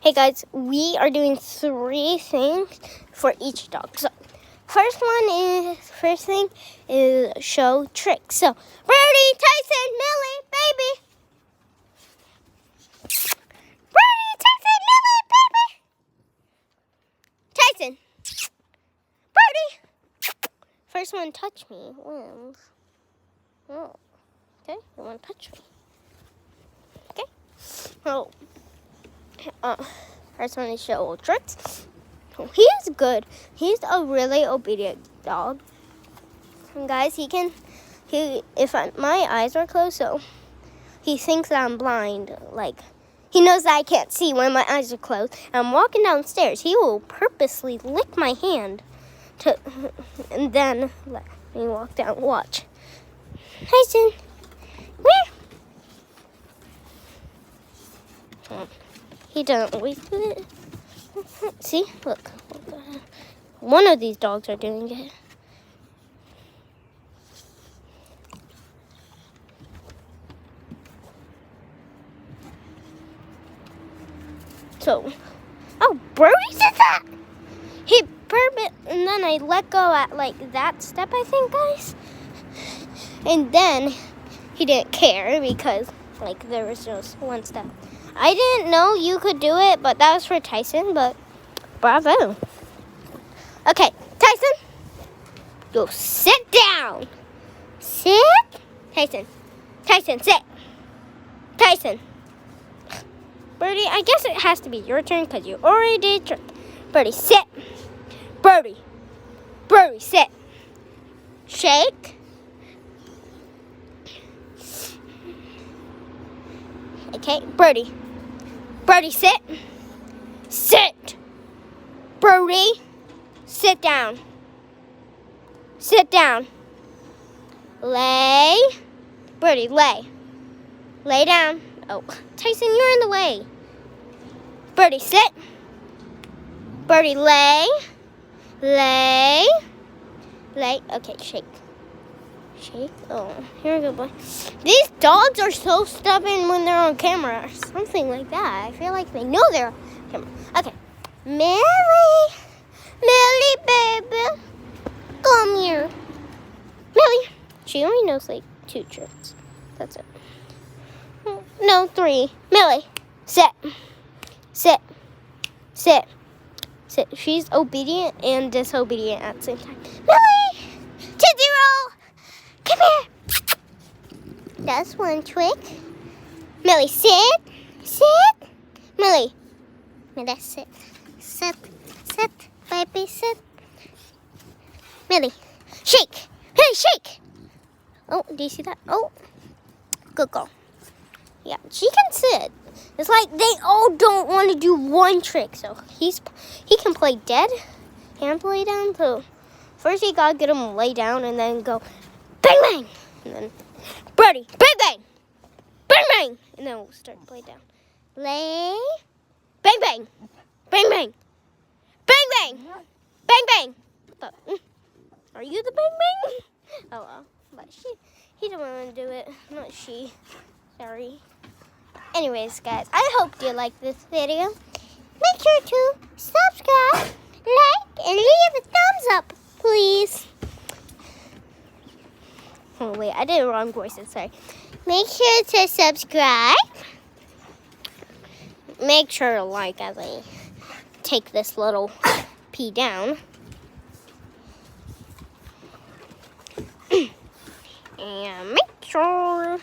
Hey guys, we are doing 3 things for each dog. So, first thing is show tricks. So, Birdie, Tyson, Millie, baby. Birdie, Tyson, Millie, baby. Tyson. Birdie. First one touch me wins. Oh, okay, you want to touch me. Okay. Oh. First one is show tricks. He is good. He's a really obedient dog. And guys, if my eyes are closed, so he thinks that I'm blind. Like, he knows that I can't see when my eyes are closed. And I'm walking downstairs. He will purposely lick my hand and then let me walk down. Watch. Tyson, where? He doesn't always do it. See? Look. One of these dogs are doing it. So, oh, Brody did that! He purpose, and then I let go at like that step, I think, guys. And then he didn't care because like there was just one step. I didn't know you could do it, but that was for Tyson, but bravo. Okay, Tyson, go sit down. Sit. Tyson, sit. Tyson. Birdie, I guess it has to be your turn because you already did trick. Birdie, sit. Birdie, sit. Shake. Okay, Birdie, sit. Sit. Birdie, sit down. Sit down. Lay. Birdie, lay. Lay down. Oh, Tyson, you're in the way. Birdie, sit. Birdie, lay. Lay. Lay. Okay, shake. Shake. Oh, here we go, boy. These dogs are so stubborn when they're on camera or something like that. I feel like they know they're on camera. Okay. Millie, baby. Come here. Millie. She only knows like 2 tricks. That's it. No, 3. Millie, sit. Sit. Sit. Sit. She's obedient and disobedient at the same time. Millie! 2-0! Come here. That's one trick. Millie, sit. Sit. Millie, sit. Sit. Sit. Baby, sit. Millie, shake. Millie, shake. Oh, do you see that? Oh, good girl. Yeah, she can sit. It's like they all don't want to do one trick. So he can play dead and play down. So first you gotta get him to lay down and then go bang bang. And then Birdie, bang bang. Bang bang. And then we'll start to play down. Lay. Bang bang. Bang bang. Bang bang. Bang bang. But, are you the bang bang? Oh well. But he don't want to do it. Not she. Sorry. Anyways, guys, I hope you liked this video. Make sure to subscribe, like, and leave a thumbs up, please. Oh, wait, I did the wrong voices, sorry. Make sure to subscribe. Make sure to like as I take this little pea down. And make sure...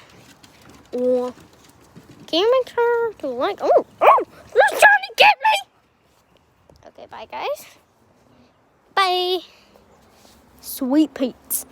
Can you make sure to like... Oh, you're trying to get me! Okay, bye, guys. Bye. Sweet Pete's.